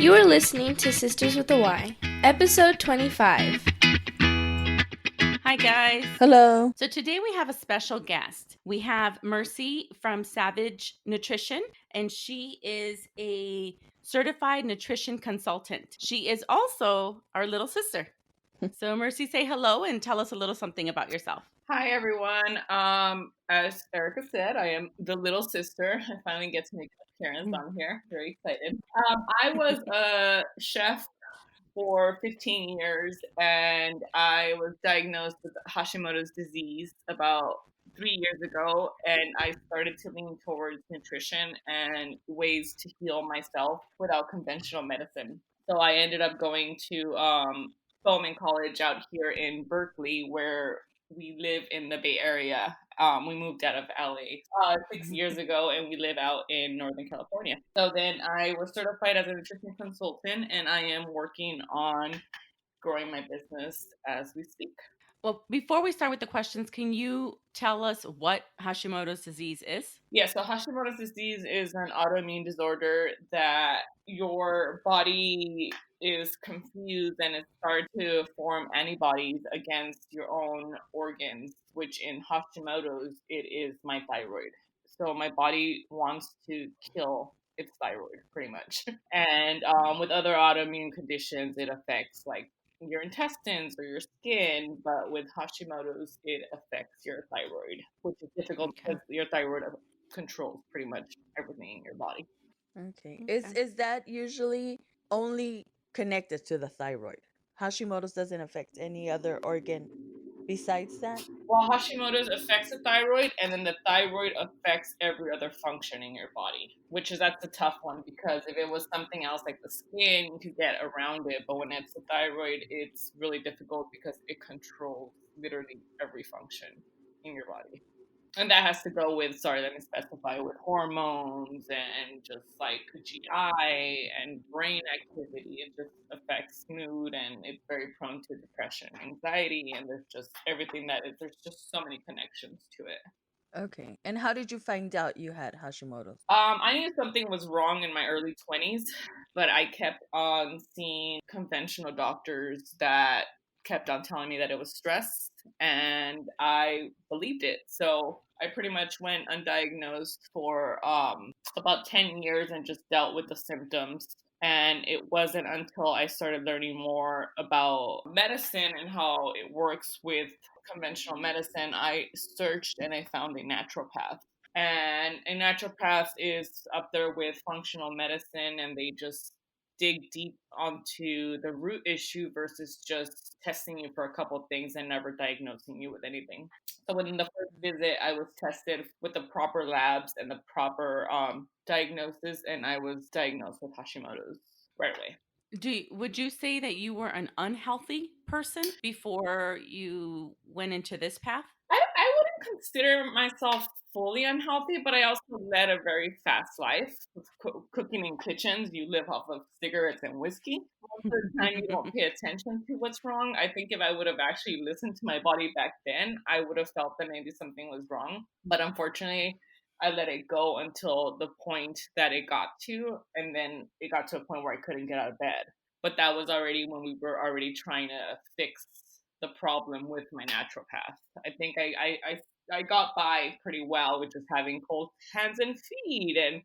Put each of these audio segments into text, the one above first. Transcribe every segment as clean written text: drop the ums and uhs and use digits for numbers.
You are listening to Sisters with a Y, episode 25. Hi, guys. Hello. So today we have a special guest. We have Mercy from Savage Nutrition, and she is a certified nutrition consultant. She is also our little sister. So Mercy, say hello and tell us a little something about yourself. Hi everyone. As Erica said, I am the little sister. I finally get to make an appearance on here. Very excited. I was a chef for 15 years, and I was diagnosed with Hashimoto's disease about 3 years ago, and I started to lean towards nutrition and ways to heal myself without conventional medicine. So I ended up going to Bowman College out here in Berkeley, where we live in the Bay Area. We moved out of LA 6 years ago, and we live out in Northern California. So then I was certified as a nutrition consultant, and I am working on growing my business as we speak. Well, before we start with the questions, can you tell us what Hashimoto's disease is? Yeah, so Hashimoto's disease is an autoimmune disorder that your body is confused and it starts to form antibodies against your own organs, which in Hashimoto's, it is my thyroid. So my body wants to kill its thyroid pretty much. And with other autoimmune conditions, it affects like your intestines or your skin, but with Hashimoto's, it affects your thyroid, which is difficult because your thyroid controls pretty much everything in your body. Okay. Is that usually only connected to the thyroid? Hashimoto's doesn't affect any other organ besides that? Well, Hashimoto's affects the thyroid, and then the thyroid affects every other function in your body, that's a tough one because if it was something else like the skin, you could get around it. But when it's the thyroid, it's really difficult because it controls literally every function in your body. And that has to go with, let me specify, with hormones and just like GI and brain activity. It just affects mood, and it's very prone to depression, anxiety, and there's just everything there's just so many connections to it. Okay. And how did you find out you had Hashimoto's? I knew something was wrong in my early 20s, but I kept on seeing conventional doctors that kept on telling me that it was stress, and I believed it. So I pretty much went undiagnosed for about 10 years and just dealt with the symptoms. And it wasn't until I started learning more about medicine and how it works with conventional medicine, I searched and I found a naturopath. And a naturopath is up there with functional medicine, and they just dig deep onto the root issue versus just testing you for a couple of things and never diagnosing you with anything. So within the first visit, I was tested with the proper labs and the proper diagnosis, and I was diagnosed with Hashimoto's right away. Would you say that you were an unhealthy person before you went into this path? I wouldn't consider myself fully unhealthy, but I also led a very fast life. Cooking in kitchens, you live off of cigarettes and whiskey. Most of the time, you don't pay attention to what's wrong. I think if I would have actually listened to my body back then, I would have felt that maybe something was wrong. But unfortunately, I let it go until the point that it got to, and then it got to a point where I couldn't get out of bed. But that was already when we were already trying to fix the problem with my naturopath. I think I got by pretty well with just having cold hands and feet and,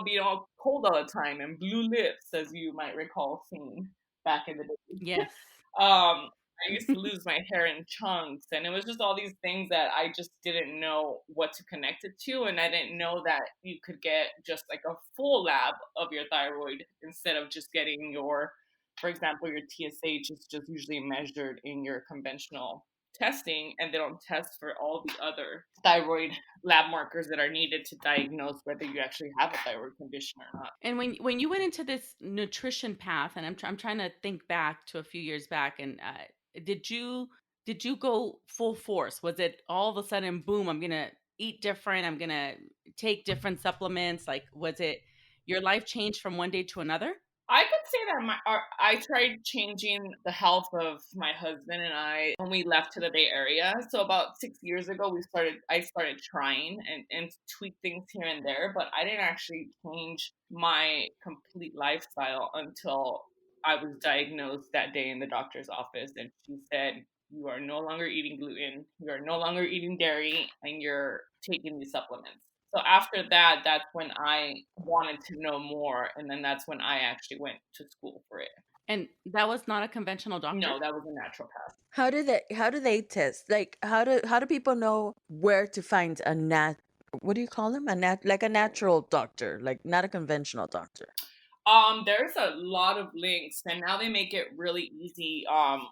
being all cold all the time and blue lips, as you might recall seeing back in the day. Yes. I used to lose my hair in chunks, and it was just all these things that I just didn't know what to connect it to. And I didn't know that you could get just like a full lab of your thyroid instead of just getting for example, your TSH is just usually measured in your conventional testing, and they don't test for all the other thyroid lab markers that are needed to diagnose whether you actually have a thyroid condition or not. And when you went into this nutrition path, and I'm trying to think back to a few years back, and did you go full force? Was it all of a sudden, boom, I'm gonna eat different, I'm gonna take different supplements? Like, was it your life changed from one day to another? I could say that I tried changing the health of my husband and I when we left to the Bay Area. So about 6 years ago, I started trying and tweak things here and there, but I didn't actually change my complete lifestyle until I was diagnosed that day in the doctor's office. And she said, you are no longer eating gluten, you are no longer eating dairy, and you're taking these supplements. So after that, that's when I wanted to know more, and then that's when I actually went to school for it. And that was not a conventional doctor? No, that was a naturopath. How do they test? Like how do people know where to find a what do you call them? Like a natural doctor, like not a conventional doctor. There's a lot of links, and now they make it really easy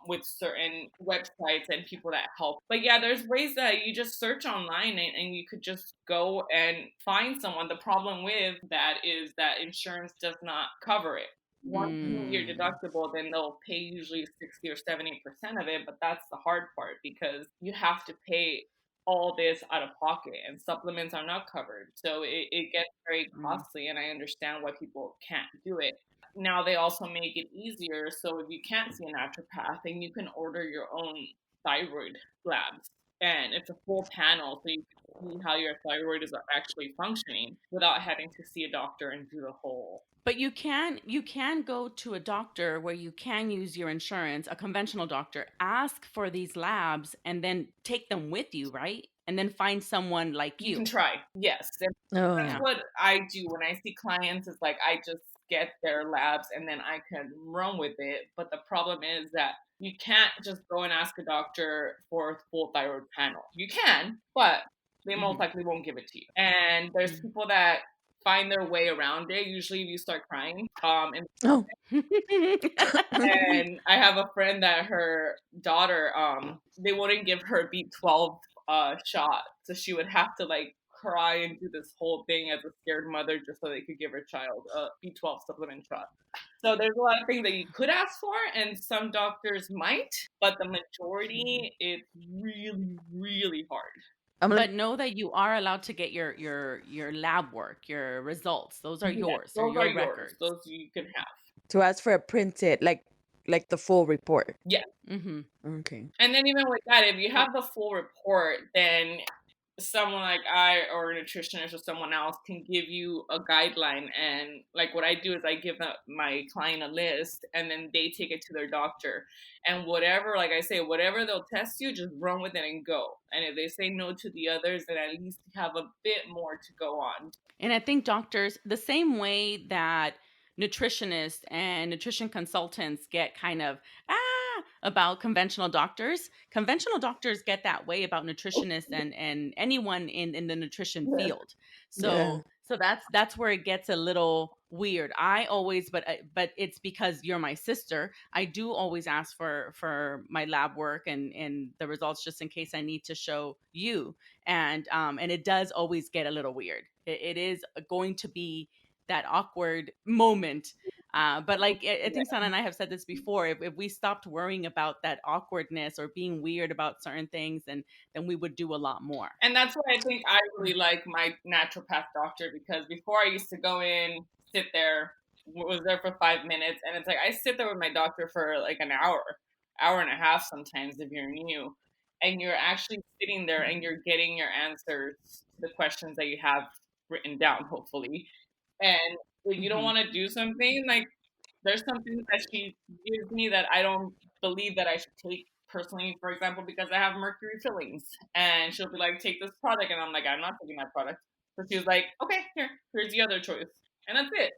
with certain websites and people that help. But yeah, there's ways that you just search online and you could just go and find someone. The problem with that is that insurance does not cover it. Once you hit your deductible, then they'll pay usually 60 or 70% of it, but that's the hard part because you have to pay all this out of pocket and supplements are not covered. So it gets very costly, and I understand why people can't do it. Now they also make it easier. So if you can't see a naturopath, then you can order your own thyroid labs. And it's a full panel, so you can see how your thyroid is actually functioning without having to see a doctor and do the whole. But you can go to a doctor where you can use your insurance, a conventional doctor, ask for these labs and then take them with you, right? And then find someone like you. You can try, yes. And that's what I do when I see clients. Is like I just get their labs and then I can run with it. But the problem is that you can't just go and ask a doctor for a full thyroid panel. You can, but they most likely won't give it to you. And there's people that find their way around it. Usually you start crying. And I have a friend that her daughter, they wouldn't give her B12 shot. So she would have to like cry and do this whole thing as a scared mother just so they could give her child a B12 supplement shot. So there's a lot of things that you could ask for, and some doctors might, but the majority, it's really, really hard. But know that you are allowed to get your lab work, your results. Those are yours. Those are your records. records. Those you can have. To ask for a printed, like the full report. Yeah. Okay. And then even with that, if you have the full report, then someone like I or a nutritionist or someone else can give you a guideline. And like what I do is I give my client a list and then they take it to their doctor. And whatever, like I say, whatever they'll test you, just run with it and go. And if they say no to the others, then at least have a bit more to go on. And I think doctors, the same way that nutritionists and nutrition consultants get kind of about conventional doctors get that way about nutritionists and anyone in the nutrition field. So that's where it gets a little weird. I always, but it's because you're my sister, I do always ask for my lab work and the results just in case I need to show you. And it does always get a little weird. It is going to be that awkward moment. But like I think Sana and I have said this before, if we stopped worrying about that awkwardness or being weird about certain things, then we would do a lot more. And that's why I think I really like my naturopath doctor, because before I used to go in, sit there, was there for 5 minutes, and it's like I sit there with my doctor for like an hour and a half sometimes if you're new, and you're actually sitting there and you're getting your answers to the questions that you have written down, hopefully. And if you don't want to do something, like there's something that she gives me that I don't believe that I should take personally, for example, because I have mercury fillings. And she'll be like, take this product. And I'm like, I'm not taking that product. So she was like, okay, here's the other choice. And that's it.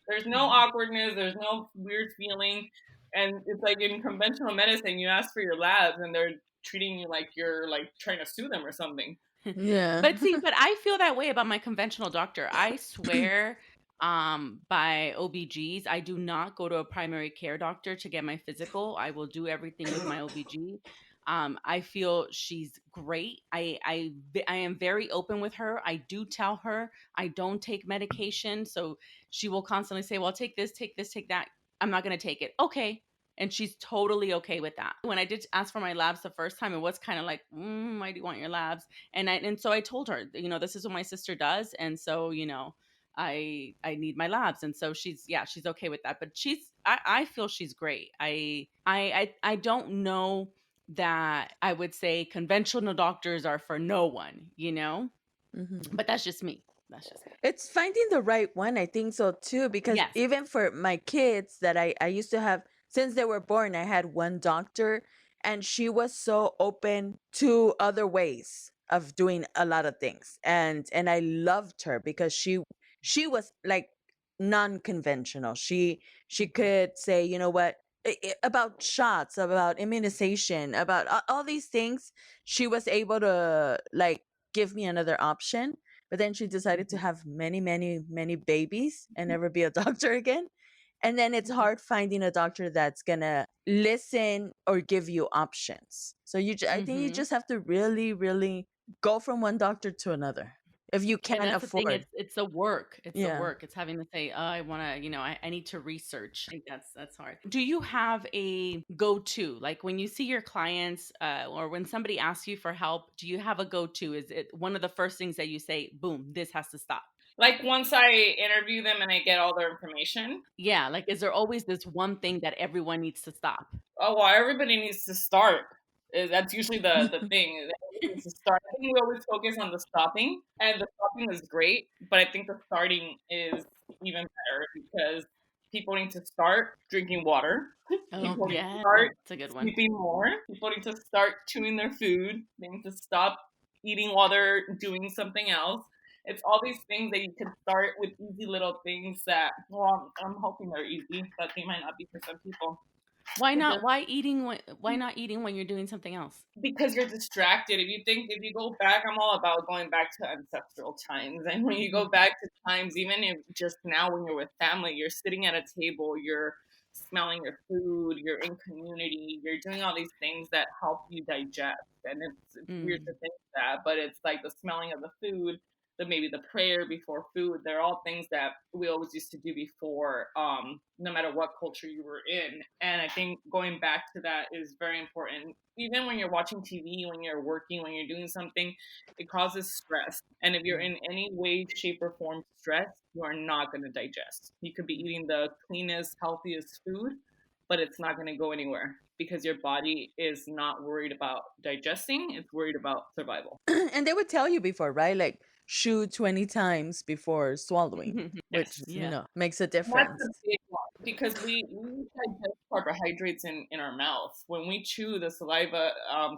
There's no awkwardness. There's no weird feeling. And it's like in conventional medicine, you ask for your labs and they're treating you like you're like trying to sue them or something. Yeah. But I feel that way about my conventional doctor. I swear by OBGs, I do not go to a primary care doctor to get my physical. I will do everything with my OBG. I feel she's great. I am very open with her. I do tell her I don't take medication. So she will constantly say, well, take this, take that. I'm not going to take it. Okay. And she's totally okay with that. When I did ask for my labs the first time, it was kind of like, why do you want your labs? And so I told her, this is what my sister does. And so, I need my labs. And so she's okay with that. But I feel she's great. I don't know that I would say conventional doctors are for no one, Mhm. but that's just me. That's just me. It's finding the right one. I think so too, because Yes. even for my kids that I used to have since they were born, I had one doctor, and she was so open to other ways of doing a lot of things. And I loved her because she was like non-conventional. She could say, you know what, about shots, about immunization, about all these things. She was able to like give me another option, but then she decided to Mhm. have many, many, many babies and never be a doctor again. And then it's Mhm. hard finding a doctor that's gonna listen or give you options. So I think you Mhm. just have to really, really go from one doctor to another if you And can that's the thing. afford. It's the work. It's the Yeah. work. It's having to say, oh, I want to, I need to research. I think that's hard. Do you have a go-to? Like when you see your clients, or when somebody asks you for help, do you have a go-to? Is it one of the first things that you say, boom, this has to stop? Like once I interview them and I get all their information. Yeah. Like, is there always this one thing that everyone needs to stop? Oh well, everybody needs to start. That's usually the thing. Everybody needs to start. I think we always focus on the stopping, and the stopping is great, but I think the starting is even better because people need to start drinking water. Oh, People need to yeah. start It's a good one. sleeping more. People need to start chewing their food. They need to stop eating while they're doing something else. It's all these things that you can start with easy little things that, well, I'm hoping they're easy, but they might not be for some people. Why It not? just Why not eating when you're doing something else? because you're distracted. If you go back, I'm all about going back to ancestral times. And when you go back to times, even if just now when you're with family, you're sitting at a table, you're smelling your food, you're in community, you're doing all these things that help you digest. And it's weird Mm. to think that, but it's like the smelling of the food, maybe the prayer before food. They're all things that we always used to do before, no matter what culture you were in. And I think going back to that is very important. Even when you're watching TV, when you're working, when you're doing something, it causes stress. And if you're in any way, shape, or form stressed, you are not going to digest. You could be eating the cleanest, healthiest food, but it's not going to go anywhere because your body is not worried about digesting, it's worried about survival. And they would tell you before, right? Like chew 20 times before swallowing, which, Yes. Yeah. makes a And that's difference. the big one because we digest carbohydrates in our mouth. When we chew, the saliva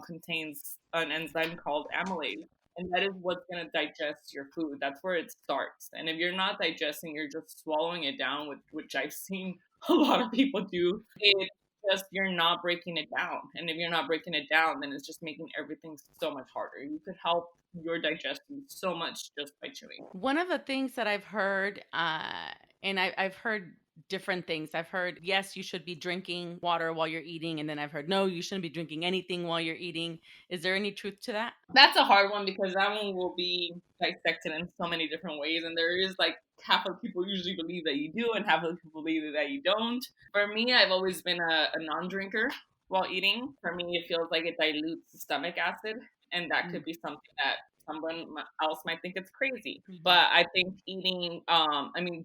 contains an enzyme called amylase, and that is what's going to digest your food. That's where it starts. And if you're not digesting, you're just swallowing it down, which I've seen a lot of people do. It's just you're not breaking it down. And if you're not breaking it down, then it's just making everything so much harder. You could help your digestion so much just by chewing. One of the things that I've heard, and I've heard different things. I've heard, yes, you should be drinking water while you're eating. And then I've heard, no, you shouldn't be drinking anything while you're eating. Is there any truth to that? That's a hard one because that one will be dissected in so many different ways. And there is like half of people usually believe that you do, and half of people believe that you don't. For me, I've always been a non drinker while eating. For me, it feels like it dilutes the stomach acid, and that could be something that someone else might think it's crazy. But I think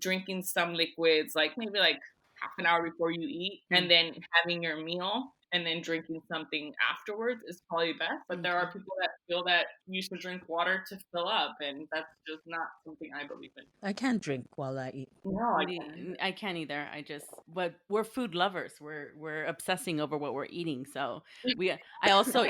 drinking some liquids, like maybe like half an hour before you eat, and then having your meal and then drinking something afterwards is probably best. But there are people that feel that you should drink water to fill up, and that's just not something I believe in. I can't drink while I eat. No, I can't. I can't either. But we're food lovers. We're obsessing over what we're eating. So I also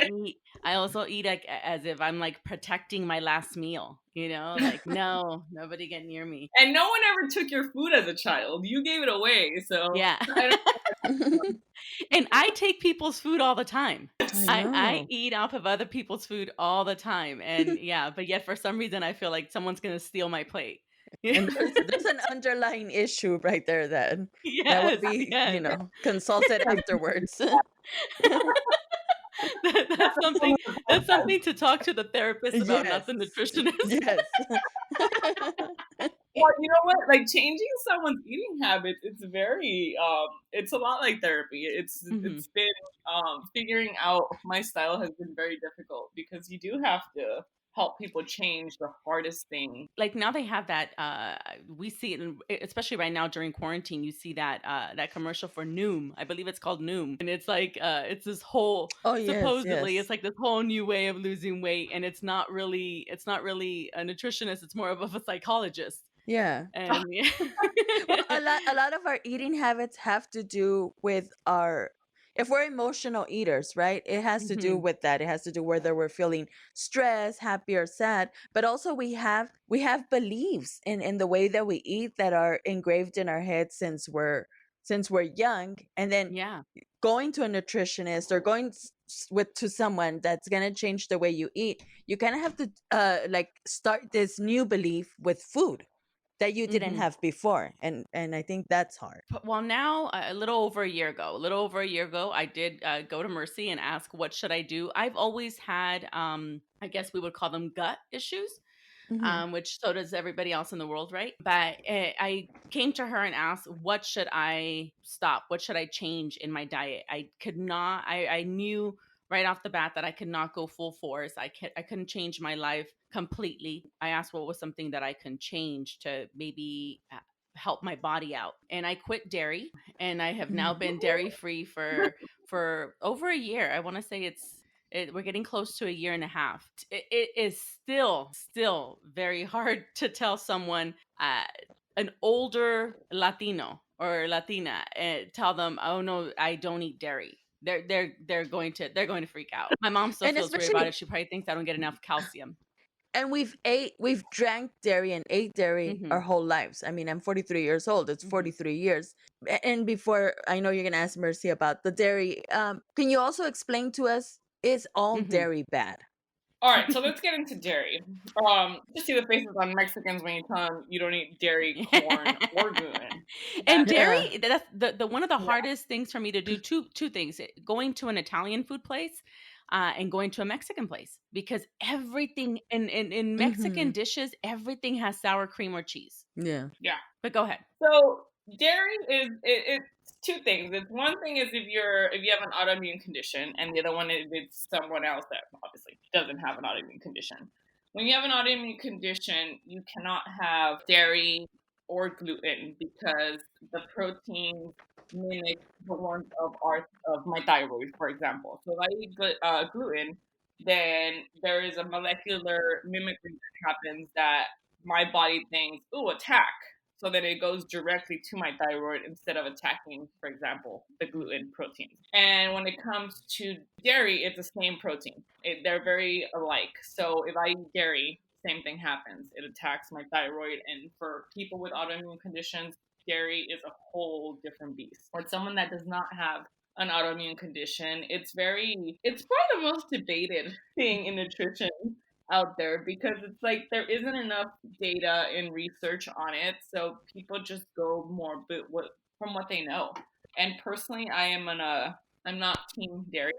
eat like as if I'm like protecting my last meal. Like no, nobody get near me. And no one ever took your food as a child. You gave it away, so Yeah. I don't. And I take people's food all the time. I I know. eat off of other people's food all the time. And yeah, but yet for some reason I feel like someone's gonna steal my plate. And there's an underlying issue right there that Yes, would be, yes. consulted afterwards. That's something to talk to the therapist about, not the nutritionist. Yes. Well, you know what? Like changing someone's eating habits, it's very it's a lot like therapy. It's been figuring out my style has been very difficult because you do have to help people change the hardest thing. Like now they have that we see it especially right now during quarantine. You see that that commercial for Noom. I believe it's called Noom, and it's like it's this whole, Oh yes, supposedly yes. it's like this whole new way of losing weight, and it's not really a nutritionist, it's more of a psychologist. Yeah. And yeah. Well, a lot of our eating habits have to do with our, if we're emotional eaters, right? It has to do Mhm. with that. It has to do whether we're feeling stressed, happy, or sad. But also we have beliefs in the way that we eat that are engraved in our heads since we're young. And then Yeah. going to a nutritionist or going to someone that's going to change the way you eat, you kind of have to like start this new belief with food that you didn't Mhm. have before, and I think that's hard. Well, now a little over a year ago, I did go to Mercy and ask, what should I do? I've always had, I guess we would call them gut issues, Hmm. which so does everybody else in the world, right? But I came to her and asked, what should I stop? What should I change in my diet? I could not, I knew right off the bat that I could not go full force. I couldn't change my life completely. I asked what was something that I can change to maybe help my body out. And I quit dairy, and I have now been dairy free for over a year. I want to say we're getting close to a year and a half. It is still very hard to tell someone, an older Latino or Latina, tell them, oh no, I don't eat dairy. They're going to freak out. My mom still And feels weird about especially, it. She probably thinks I don't get enough calcium. and we've drank dairy and ate dairy our Hmm. whole lives. I mean, I'm 43 years old. It's Hmm. 43 years. And before, I know you're going to ask Mercy about the dairy, can you also explain to us, is all Hmm. dairy bad? All right, so let's get into dairy. Just see the faces on Mexicans when you tell them you don't eat dairy, corn, or gluten. And That's Yeah. dairy, that's the one of the yeah. hardest things for me to do. Two things: going to an Italian food place, and going to a Mexican place, because everything in Mexican Hmm. dishes, everything has sour cream or cheese. Yeah. Yeah. But go ahead. So dairy it's two things. It's one thing is if you have an autoimmune condition, and the other one is it's someone else that obviously doesn't have an autoimmune condition. When you have an autoimmune condition, you cannot have dairy or gluten because the proteins mimic the ones of my thyroid, for example. So if I eat gluten, then there is a molecular mimicry that happens that my body thinks, "Ooh, attack." So that it goes directly to my thyroid instead of attacking, for example, the gluten proteins. And when it comes to dairy, it's the same protein. They're very alike. So if I eat dairy, same thing happens. It attacks my thyroid. And for people with autoimmune conditions, dairy is a whole different beast. For someone that does not have an autoimmune condition, it's probably the most debated thing in nutrition out there because it's like there isn't enough data and research on it, so people just go more but from what they know. And personally, I'm not team dairy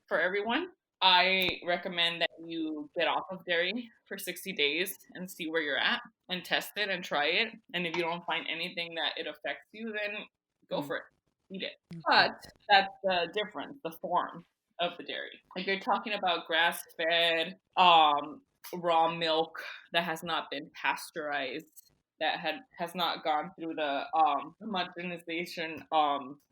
for everyone. I recommend that you get off of dairy for 60 days and see where you're at and test it and try it. And if you don't find anything that it affects you, then go Mm. for it. Eat it. But that's the difference, the form of the dairy. Like you're talking about grass fed, raw milk that has not been pasteurized, that has not gone through the homogenization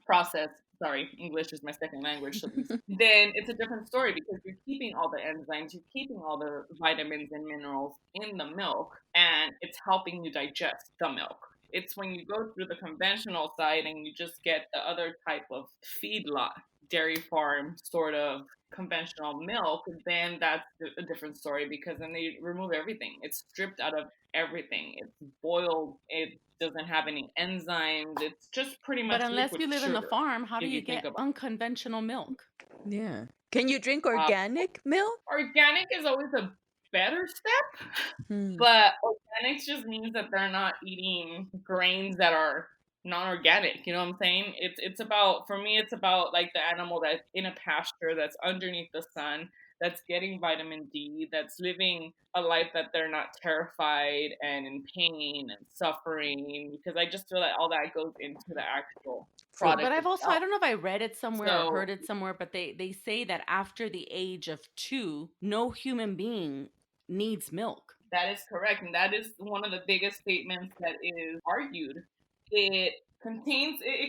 process. Sorry, English is my second language, so then it's a different story because you're keeping all the enzymes, you're keeping all the vitamins and minerals in the milk, and it's helping you digest the milk. It's when you go through the conventional side and you just get the other type of feedlot, dairy farm sort of conventional milk, then that's a different story because then they remove everything. It's stripped out of everything. It's boiled. It doesn't have any enzymes. It's just pretty But much unless liquid you live in the sugar. farm, how do If you you think get about unconventional milk? Yeah. Can you drink it. organic milk? Organic is always a better step, Hmm. but organics just means that they're not eating grains that are non-organic. You know what I'm saying? It's about, for me, it's about like the animal that's in a pasture, that's underneath the sun, that's getting vitamin D, that's living a life that they're not terrified and in pain and suffering. Because I just feel that all that goes into the actual Food. But product I've also, I itself. don't know if I read it somewhere or So heard it somewhere, but they say that after the age of 2, no human being needs milk. That is correct. And that is one of the biggest statements that is argued. It contains a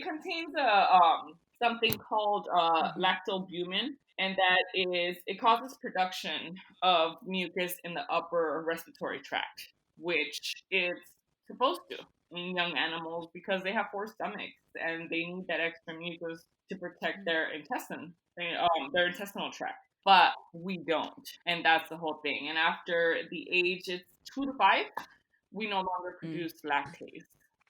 something called lactoalbumin, and it causes production of mucus in the upper respiratory tract, which it's supposed to in young animals because they have four stomachs and they need that extra mucus to protect their intestinal tract. But we don't, and that's the whole thing. And after the age, it's 2 to 5, we no longer produce lactase,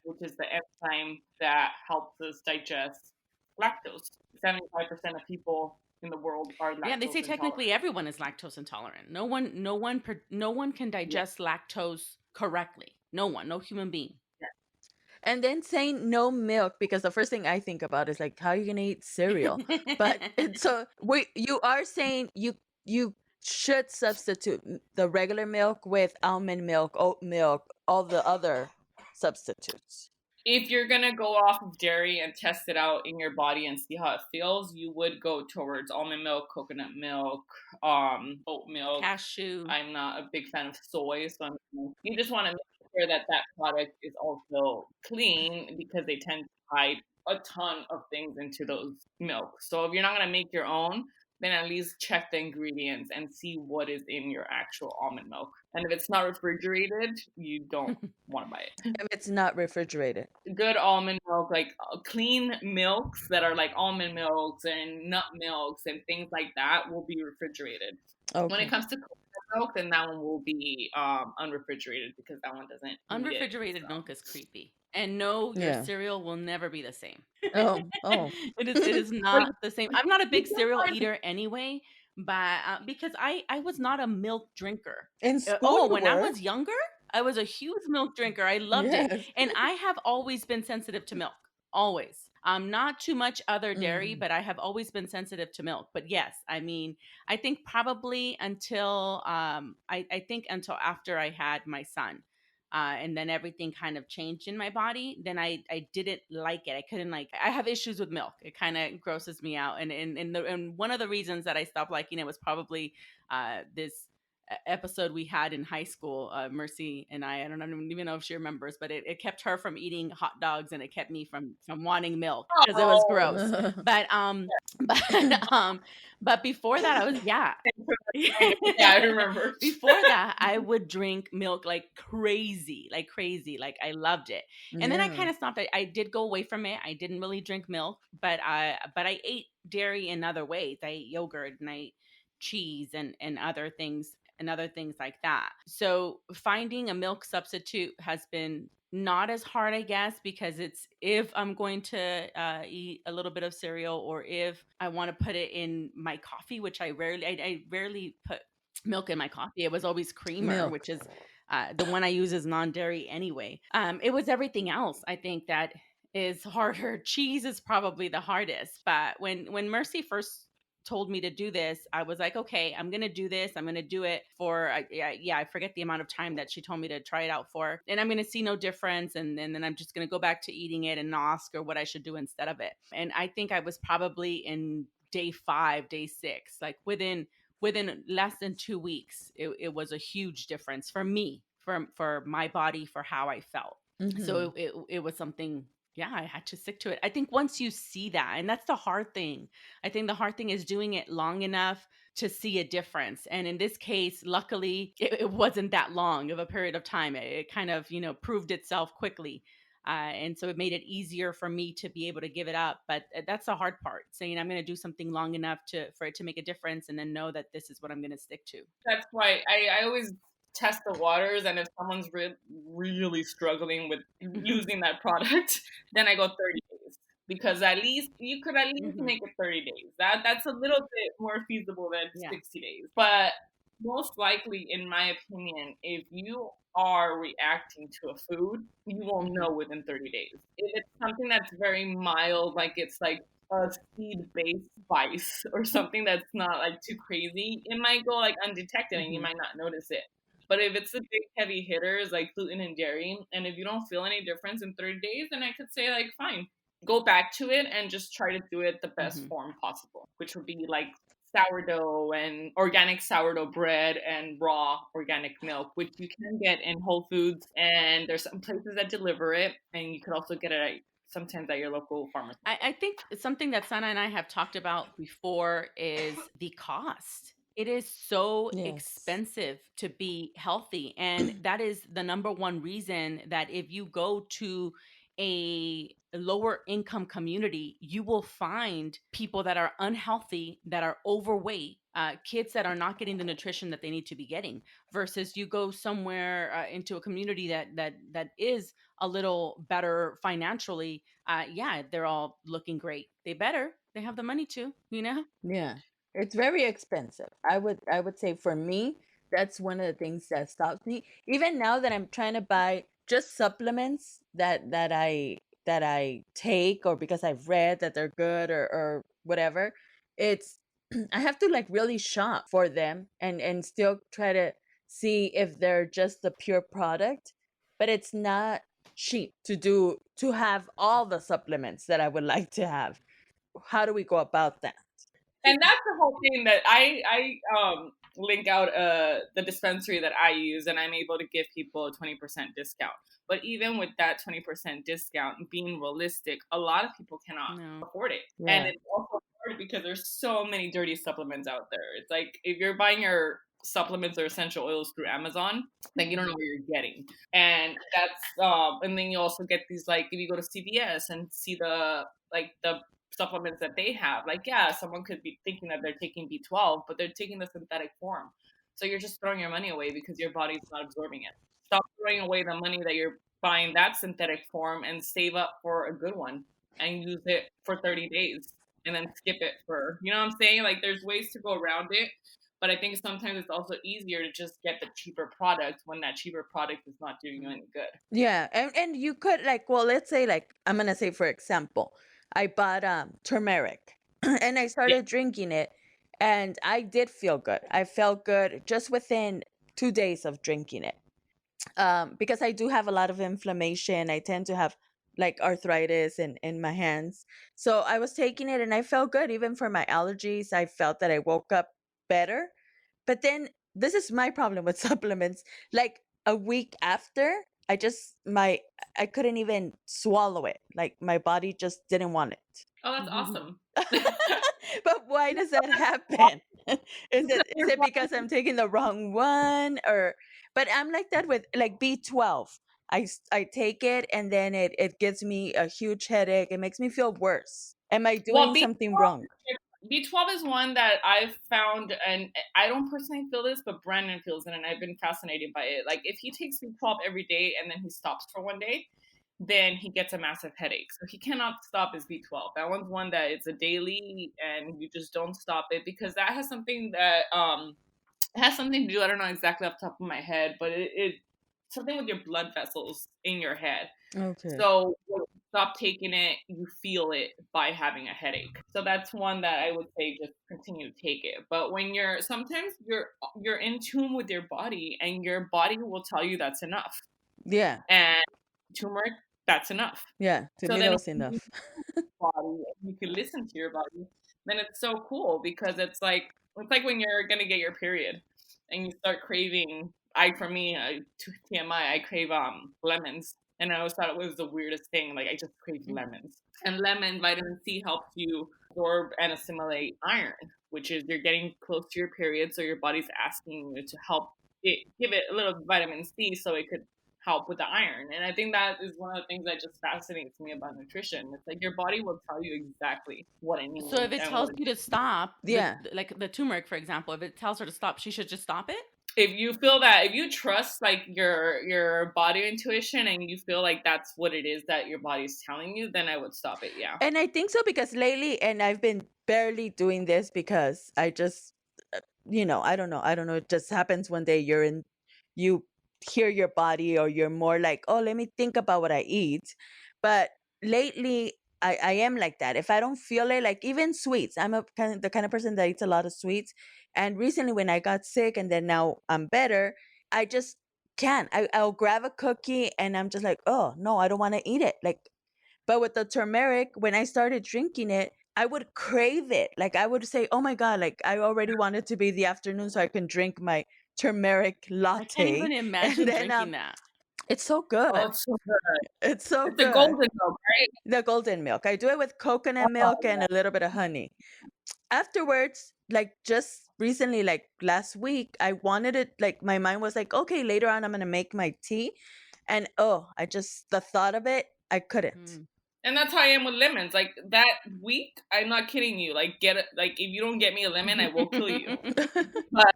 which is the enzyme that helps us digest lactose. 75% of people in the world are lactose Yeah, they say intolerant. technically everyone is lactose intolerant. No one can digest lactose correctly. No one, no human being. And then saying no milk, because the first thing I think about is like, how are you gonna eat cereal? But so you are saying you should substitute the regular milk with almond milk, oat milk, all the other substitutes. If you're gonna go off of dairy and test it out in your body and see how it feels, you would go towards almond milk, coconut milk, oat milk. Cashew. I'm not a big fan of soy, so you just want to make sure that that product is also clean because they tend to hide a ton of things into those milk. So if you're not gonna make your own, then at least check the ingredients and see what is in your actual almond milk. And if it's not refrigerated, you don't want to buy it. If it's not refrigerated. Good almond milk, like clean milks that are like almond milks and nut milks and things like that, will be refrigerated. When Okay. it comes to coconut milk, then that one will be unrefrigerated because that one doesn't need it, Unrefrigerated so. milk is creepy. And no, your Yeah. cereal will never be the same. Oh. It is not the same. I'm not a big cereal eater anyway, but because I was not a milk drinker. In school, you When I were. was younger, I was a huge milk drinker. I loved it. Yes. And I have always been sensitive to milk. Always. Not too much other dairy, Mhm. but I have always been sensitive to milk. But yes, I mean, I think probably until I think until after I had my son. And then everything kind of changed in my body. Then I didn't like it. I couldn't like. I have issues with milk. It kind of grosses me out. And one of the reasons that I stopped liking it was probably this episode we had in high school. Mercy and I don't even know if she remembers, but it kept her from eating hot dogs and it kept me from wanting milk because it was gross. But before that, I was Yeah, I remember. Before that, I would drink milk like crazy. Like I loved it. And then I kind of stopped. I did go away from it. I didn't really drink milk, but I ate dairy in other ways. I ate yogurt and I ate cheese and other things like that. So finding a milk substitute has been not as hard, I guess, because it's if I'm going to eat a little bit of cereal or if I want to put it in my coffee, which I rarely put milk in my coffee. It was always creamer, Milk. which is the one I use is non-dairy anyway. It was everything else, I think, that is harder. Cheese is probably the hardest. But when Mercy first told me to do this, I was like, okay, I'm going to do this. I'm going to do it for, I forget the amount of time that she told me to try it out for. And I'm going to see no difference. And then I'm just going to go back to eating it and not ask her what I should do instead of it. And I think I was probably in day 5, day 6, like within less than 2 weeks, it was a huge difference for me, for my body, for how I felt. Mhm. So it was something, yeah, I had to stick to it. I think once you see that, and that's the hard thing. I think the hard thing is doing it long enough to see a difference. And in this case, luckily, it wasn't that long of a period of time. It kind of, proved itself quickly. And so it made it easier for me to be able to give it up. But that's the hard part, saying I'm going to do something long enough for it to make a difference and then know that this is what I'm going to stick to. That's why I always test the waters, and if someone's really struggling with losing that product, then I go 30 days. Because at least you could make it 30 days. That's a little bit more feasible than 60 days. But most likely, in my opinion, if you are reacting to a food, you will know within 30 days. If it's something that's very mild, like it's like a seed-based spice or something that's not like too crazy, it might go like undetected and you might not notice it. But if it's the big heavy hitters like gluten and dairy, and if you don't feel any difference in 30 days, then I could say like, fine, go back to it and just try to do it the best form possible, which would be like sourdough and organic sourdough bread and raw organic milk, which you can get in Whole Foods, and there's some places that deliver it, and you could also get it sometimes at your local farmer's. I think something that Sana and I have talked about before is the cost. It is so Yes. expensive to be healthy. And that is the number one reason that if you go to a lower income community, you will find people that are unhealthy, that are overweight, kids that are not getting the nutrition that they need to be getting. Versus you go somewhere into a community that is a little better financially, yeah, they're all looking great. They better. They have the money to, you know? Yeah. It's very expensive. I would say for me, that's one of the things that stops me. Even now that I'm trying to buy just supplements that I take, or because I've read that they're good, or whatever, it's I have to like really shop for them, and still try to see if they're just the pure product, but it's not cheap to have all the supplements that I would like to have. How do we go about that? And that's the whole thing that I link out the dispensary that I use, and I'm able to give people a 20% discount. But even with that 20% discount, being realistic, a lot of people cannot No. afford it. And Yeah. it's also hard because there's so many dirty supplements out there. It's like if you're buying your supplements or essential oils through Amazon, like you don't know what you're getting. And that's and then you also get these, like if you go to CVS and see the supplements that they have, like yeah, someone could be thinking that they're taking B12, but they're taking the synthetic form. So you're just throwing your money away because your body's not absorbing it. Stop throwing away the money that you're buying that synthetic form and save up for a good one and use it for 30 days and then skip it for, you know what I'm saying? Like there's ways to go around it. But I think sometimes it's also easier to just get the cheaper product when that cheaper product is not doing you any good. Yeah, and you could like, well, let's say like I'm gonna say for example, I bought turmeric and I Yeah. started drinking it, and I did feel good. I felt good just within 2 days of drinking it. Because I do have a lot of inflammation. I tend to have like arthritis in my hands. So I was taking it and I felt good. Even for my allergies, I felt that I woke up better. But then this is my problem with supplements. Like a week after, I couldn't even swallow it. Like my body just didn't want it. Oh, that's awesome. But why does that happen? Is it because I'm taking the wrong one, or but I'm like that with like B12. I take it and then it gives me a huge headache. It makes me feel worse. Am I Well, doing something wrong? B12 is one that I've found, and I don't personally feel this, but Brandon feels it, and I've been fascinated by it. Like, if he takes B12 every day and then he stops for one day, then he gets a massive headache. So he cannot stop his B12. That one's one that it's a daily, and you just don't stop it because that has something that it has something to do. I don't know exactly off the top of my head, but it something with your blood vessels in your head. Okay. So when you stop taking it, you feel it by having a headache. So that's one that I would say just continue to take it. But when sometimes you're in tune with your body, and your body will tell you that's enough. Yeah. And turmeric, that's enough. Yeah. To So me, then that was when you enough. body and you can listen to your body, then it's so cool because it's like when you're gonna get your period and you start craving. For me, TMI, I crave lemons, and I always thought it was the weirdest thing. Like I just crave lemons, and vitamin C helps you absorb and assimilate iron, which is you're getting close to your period, so your body's asking you to help give it a little vitamin C so it could help with the iron. And I think that is one of the things that just fascinates me about nutrition. It's like your body will tell you exactly what it needs So if it and tells what you to stop, Yeah. like the turmeric, for example, if it tells her to stop, she should just stop it? if you feel that, if you trust like your body intuition and you feel like that's what it is that your body's telling you, then I would stop it. Yeah. And I think so because lately, and I've been barely doing this because I just, I don't know. I don't know. It just happens one day you hear your body, or you're more like, oh, let me think about what I eat. But lately, I am like that. If I don't feel it, like even sweets, I'm the kind of person that eats a lot of sweets. And recently, when I got sick, and then now I'm better, I just can't. I'll grab a cookie, and I'm just like, oh no, I don't want to eat it. Like, but with the turmeric, when I started drinking it, I would crave it. Like I would say, "Oh my god, like I already want it to be the afternoon so I can drink my turmeric I can't latte." even And imagine then drinking that. it's so Oh, good. it's so good. It's so It's a good. golden milk, right? The golden milk. I do it with coconut Oh, milk and a little bit of honey. Afterwards, like just recently, like last week, I wanted it, like my mind was like, okay, later on I'm gonna make my tea. And oh, I just the thought of it, I couldn't. Mm. and that's how I am with lemons. Like that week, I'm not kidding you. Like get it. Like if you don't get me a lemon, I will kill you. But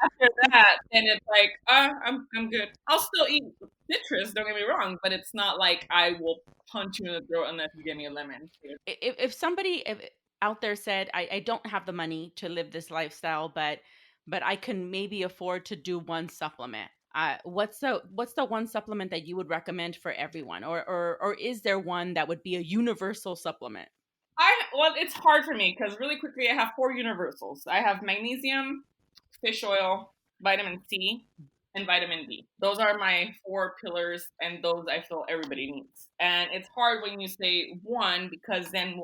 after that, then it's like, I'm good. I'll still eat citrus. Don't get me wrong, but it's not like I will punch you in the throat unless you give me a lemon. If somebody out there said, I don't have the money to live this lifestyle, but I can maybe afford to do one supplement. What's the one supplement that you would recommend for everyone, or is there one that would be a universal supplement? Well, it's hard for me because really quickly I have 4 universals. I have magnesium, fish oil, vitamin C, and vitamin D. Those are my 4 pillars, and those I feel everybody needs. And it's hard when you say one because then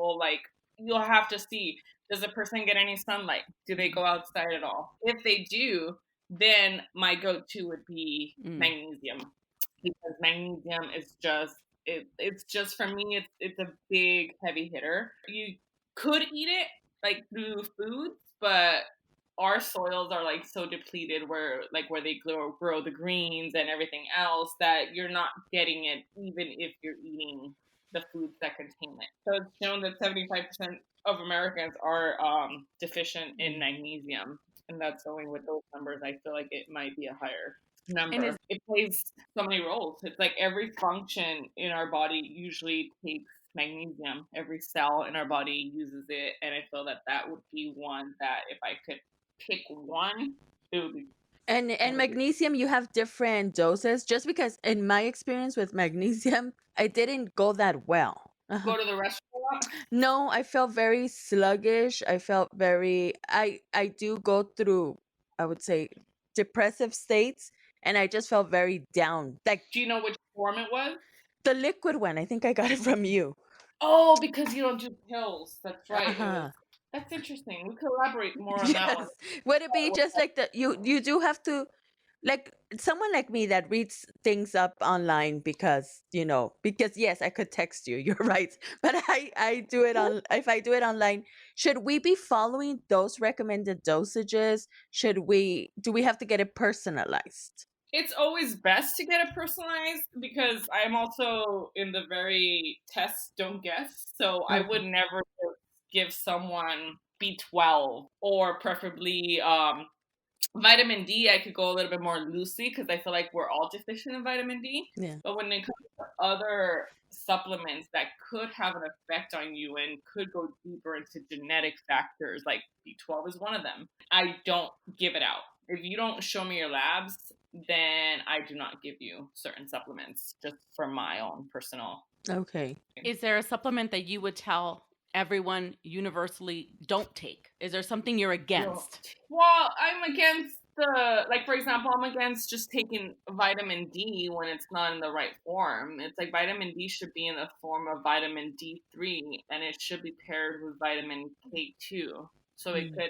you'll have to see, does a person get any sunlight? Do they go outside at all? If they do, then my go-to would be Mm. magnesium, because magnesium is just it's just for me it's a big heavy hitter. You could eat it like through foods, but our soils are like so depleted where they grow the greens and everything else that you're not getting it even if you're eating the foods that contain it. So it's shown that 75% of Americans are deficient in magnesium, and that's going with those numbers. I feel like it might be a higher And number. is It plays so many roles. It's like every function in our body usually takes magnesium. Every cell in our body uses it, and I feel that that would be one that if I could pick one, it would be. And magnesium, you have different doses. Just because in my experience with magnesium, I didn't go that well. Go to the restaurant. No, I felt very sluggish. I felt very I do go through, I would say, depressive states, and I just felt very down. Like Do you know which form it was? the liquid one, I think I got it from you. Oh, because you don't do pills. That's right. It was. Uh-huh. That's interesting. We could elaborate more on that Yes. one. Would it be just like the you do have to, like someone like me that reads things up online because yes, I could text you, you're right, but I do it on, if I do it online, should we be following those recommended dosages? Do we have to get it personalized? It's always best to get it personalized because I'm also in the very test, don't guess. So I would Okay. never give someone B12 or preferably vitamin D. I could go a little bit more loosely because I feel like we're all deficient in vitamin D. Yeah. But when it comes to other supplements that could have an effect on you and could go deeper into genetic factors, like B12 is one of them, I don't give it out. If you don't show me your labs, then I do not give you certain supplements just for my own personal. Okay. Is there a supplement that you would tell everyone universally don't take? Is there something you're against? Well, I'm against for example, I'm against just taking vitamin D when it's not in the right form. It's like vitamin D should be in the form of vitamin D3 and it should be paired with vitamin K2. So Mm. they're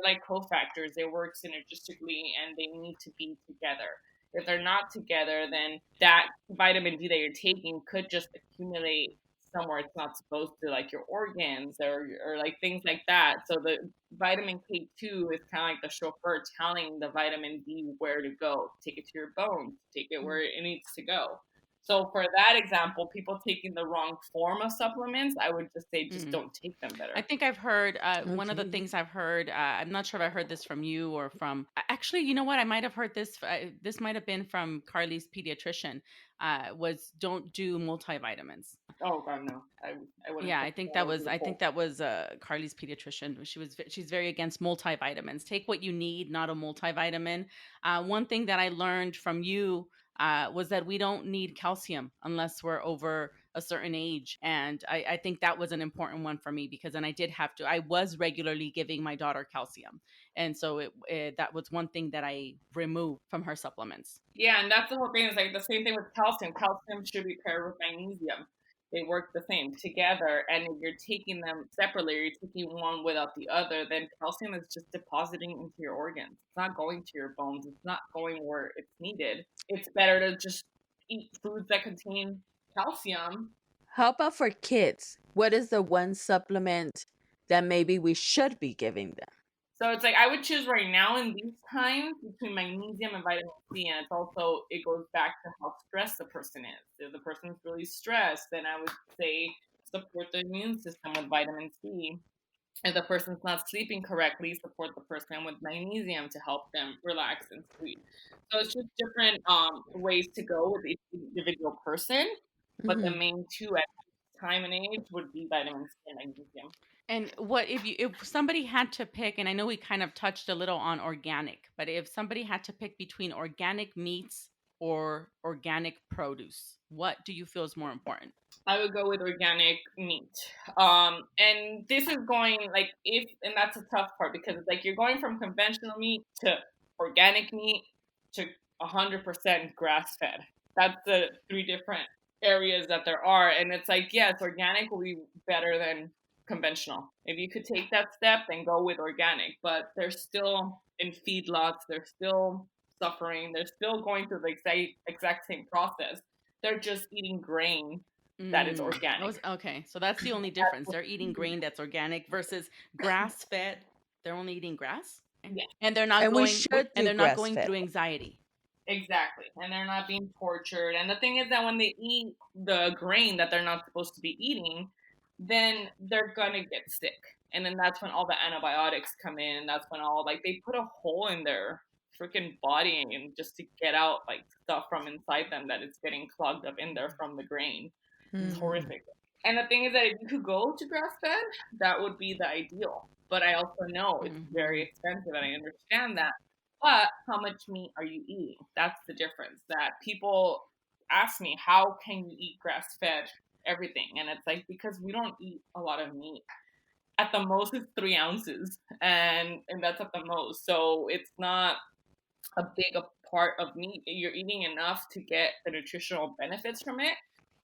like cofactors, they work synergistically and they need to be together. If they're not together, then that vitamin D that you're taking could just accumulate somewhere it's not supposed to, like your organs or like things like that. So the vitamin K2 is kind of like the chauffeur telling the vitamin D where to go. Take it to your bones, take it where it needs to go. So for that example, people taking the wrong form of supplements, I would just say just Mm. don't take them better. I think I've heard one of the Okay. things I've heard. I'm not sure if I heard this from you or from. Actually, you know what? I might have heard this. This might have been from Carly's pediatrician. Was don't do multivitamins. Oh God, no. I wouldn't Yeah, put I think that that over was the I think pole. that was Carly's pediatrician. She's very against multivitamins. Take what you need, not a multivitamin. One thing that I learned from you was that we don't need calcium unless we're over a certain age, and I think that was an important one for me because then I was regularly giving my daughter calcium, and so that was one thing that I removed from her supplements. Yeah, and that's the whole thing. It's like the same thing with calcium. Calcium should be paired with magnesium. They work the same together. And if you're taking them separately, or you're taking one without the other, then calcium is just depositing into your organs. It's not going to your bones. It's not going where it's needed. It's better to just eat foods that contain calcium. How about for kids? What is the one supplement that maybe we should be giving them? So it's like I would choose right now in these times between magnesium and vitamin C, and it's also, it goes back to how stressed the person is. If the person's really stressed, then I would say support the immune system with vitamin C. If the person's not sleeping correctly, support the person with magnesium to help them relax and sleep. So it's just different ways to go with each individual person, but the Mhm. main two at time and age would be vitamin C and magnesium. And what if somebody had to pick, and I know we kind of touched a little on organic, but if somebody had to pick between organic meats or organic produce, what do you feel is more important? I would go with organic meat. And this is going like and that's a tough part because it's like you're going from conventional meat to organic meat to 100% grass fed. That's the three different areas that there are. And it's like, yes, organic will be better than conventional. If you could take that step, then go with organic. But they're still in feedlots, they're still suffering, they're still going through the exact same process. They're just eating grain that is organic. Okay, so that's the only difference. They're eating grain that's organic versus grass fed. They're only eating grass, Yeah, and they're not And we going should and do they're not grass going fed. through anxiety. exactly. And they're not being tortured. And the thing is that when they eat the grain that they're not supposed to be eating, then they're gonna get sick. And then that's when all the antibiotics come in. That's when all like they put a hole in their freaking body and just to get out like stuff from inside them that is getting clogged up in there from the grain. It's Mhm. horrific. And the thing is that if you could go to grass fed, that would be the ideal. But I also know it's very expensive and I understand that. But how much meat are you eating? That's the difference. That people ask me, how can you eat grass fed everything? And it's like, because we don't eat a lot of meat. At the most, it's 3 ounces. And that's at the most. So it's not a big a part of meat. You're eating enough to get the nutritional benefits from it.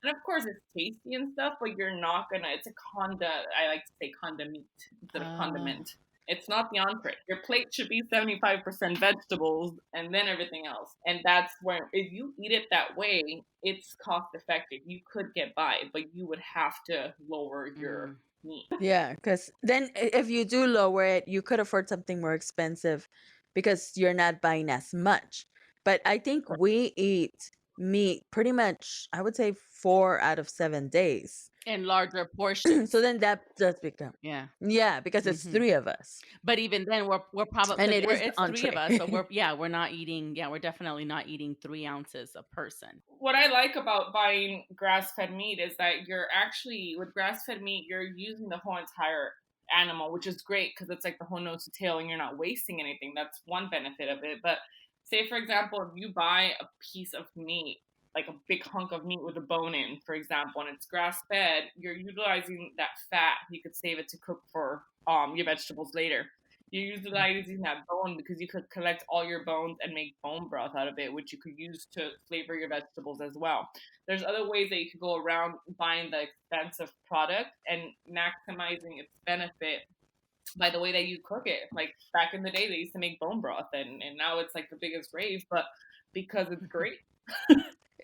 And of course, it's tasty and stuff, but you're not gonna. It's a I like to say conda meat instead of condiment. It's not the entree. Your plate should be 75% vegetables and then everything else. And that's where, if you eat it that way, it's cost effective. You could get by, but you would have to lower your meat. Yeah, because then if you do lower it, you could afford something more expensive because you're not buying as much. But I think we eat meat pretty much, I would say 4 out of 7 days. In larger So portions. then that does become, Yeah. yeah, because it's 3 of us. But even then, we're probably And it is the it's 3 of us, so entree. we're not eating. Yeah, we're definitely not eating 3 ounces a person. What I like about buying grass-fed meat is that you're actually, with grass-fed meat, you're using the whole entire animal, which is great because it's like the whole nose to tail and you're not wasting anything. That's one benefit of it. But say, for example, if you buy a piece of meat, like a big hunk of meat with a bone in, for example, and it's grass-fed, you're utilizing that fat. You could save it to cook for your vegetables later. You're utilizing that bone because you could collect all your bones and make bone broth out of it, which you could use to flavor your vegetables as well. There's other ways that you could go around buying the expensive product and maximizing its benefit by the way that you cook it. Like back in the day, they used to make bone broth, and now it's like the biggest rave, but because it's great.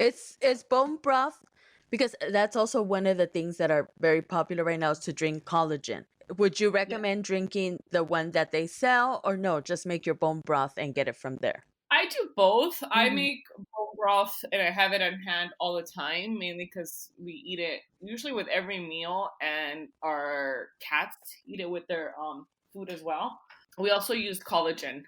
It's bone broth because that's also one of the things that are very popular right now is to drink collagen. Would you Yeah. recommend drinking the one that they sell or no, just make your bone broth and get it from there? I do both. I Mhm. make bone broth and I have it on hand all the time, mainly because we eat it usually with every meal, and our cats eat it with their food as well. We also use collagen,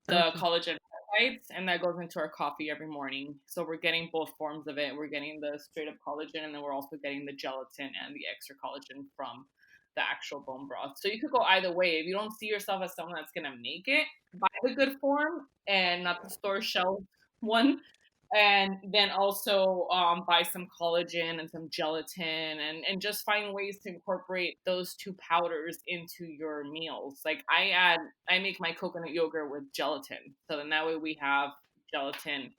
the Okay. collagen peptides, and that goes into our coffee every morning. So we're getting both forms of it. We're getting the straight up collagen, and then we're also getting the gelatin and the extra collagen from the actual bone broth. So you could go either way. If you don't see yourself as someone that's gonna make it, buy the good form and not the store shelf one. And then also buy some collagen and some gelatin, and just find ways to incorporate those two powders into your meals. Like I make my coconut yogurt with gelatin. So then that way we have gelatin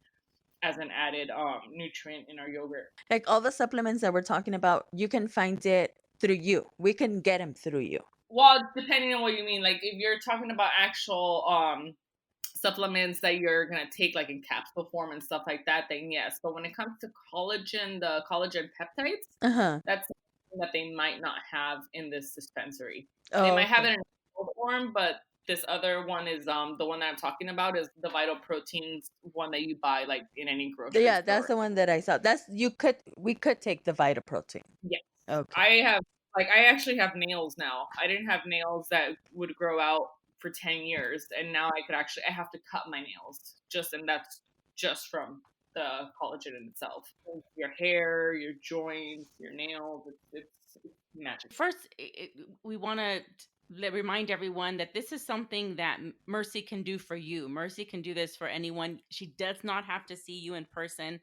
as an added nutrient in our yogurt. Like all the supplements that we're talking about, you can find it through you. We can get them through you. Well, depending on what you mean. Like if you're talking about actual supplements that you're gonna take like in capsule form and stuff like that, then yes. But when it comes to collagen, the collagen peptides, that's something that they might not have in this dispensary. They might have it in a form, but this other one is the one that I'm talking about is the Vital Proteins one that you buy like in any grocery store. That's the one that I saw. We could take the Vita Protein. Yes. Okay. I actually have nails now. I didn't have nails that would grow out for 10 years, and now I have to cut my nails and that's just from the collagen in itself. Your hair, your joints, your nails, it's magic. First, we want to remind everyone that this is something that Mercy can do for you. Mercy can do this for anyone. She does not have to see you in person.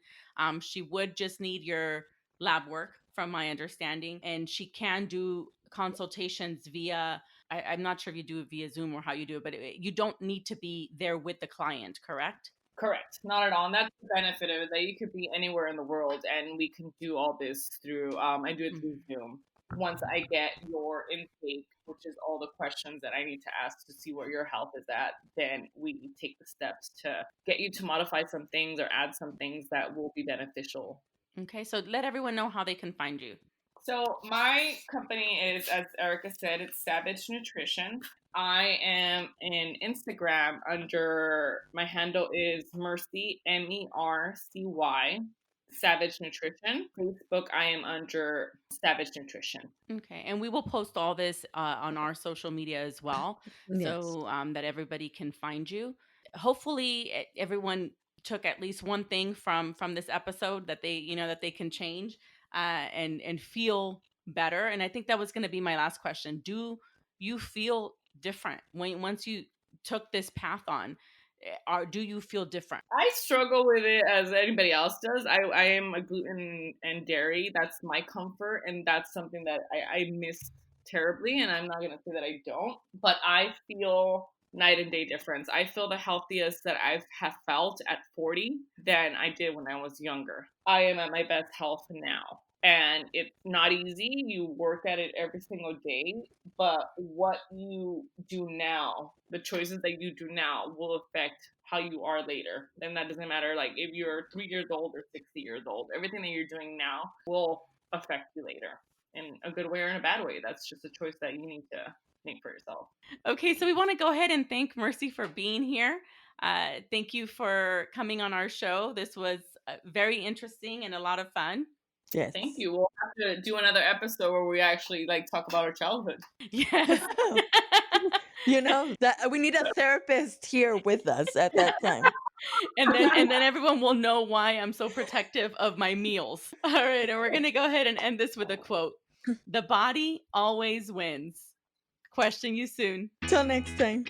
She would just need your lab work, from my understanding, and she can do consultations via, I'm not sure if you do it via Zoom or how you do it, but you don't need to be there with the client, correct? Correct. Not at all. And that's the benefit of it, that you could be anywhere in the world and we can do all this through, I do it through Zoom. Once I get your intake, which is all the questions that I need to ask to see where your health is at, then we take the steps to get you to modify some things or add some things that will be beneficial. Okay, so let everyone know how they can find you. So my company is, as Erica said, it's Savage Nutrition. I am in Instagram under, my handle is Mercy, Mercy, Savage Nutrition. Facebook, I am under Savage Nutrition. Okay, and we will post all this on our social media as well, so that everybody can find you. Hopefully, everyone took at least one thing from this episode that they can change and feel better. And I think that was going to be my last question. Do you feel different once you took this path on? Do you feel different? I struggle with it as anybody else does. I am a gluten and dairy. That's my comfort, and that's something that I miss terribly. And I'm not going to say that I don't, but I feel night and day difference. I feel the healthiest that I have felt at 40 than I did when I was younger. I am at my best health now. And it's not easy. You work at it every single day, but what you do now, the choices that you do now will affect how you are later. And that doesn't matter like if you're 3 years old or 60 years old. Everything that you're doing now will affect you later in a good way or in a bad way. That's just a choice that you need to make for yourself. Okay, so we want to go ahead and thank Mercy for being here. Thank you for coming on our show. This was very interesting and a lot of fun. Yes. Thank you. We'll have to do another episode where we actually talk about our childhood. Yes. That we need a therapist here with us at that time. And then everyone will know why I'm so protective of my meals. All right, and we're going to go ahead and end this with a quote. The body always wins. Question you soon. Till next time.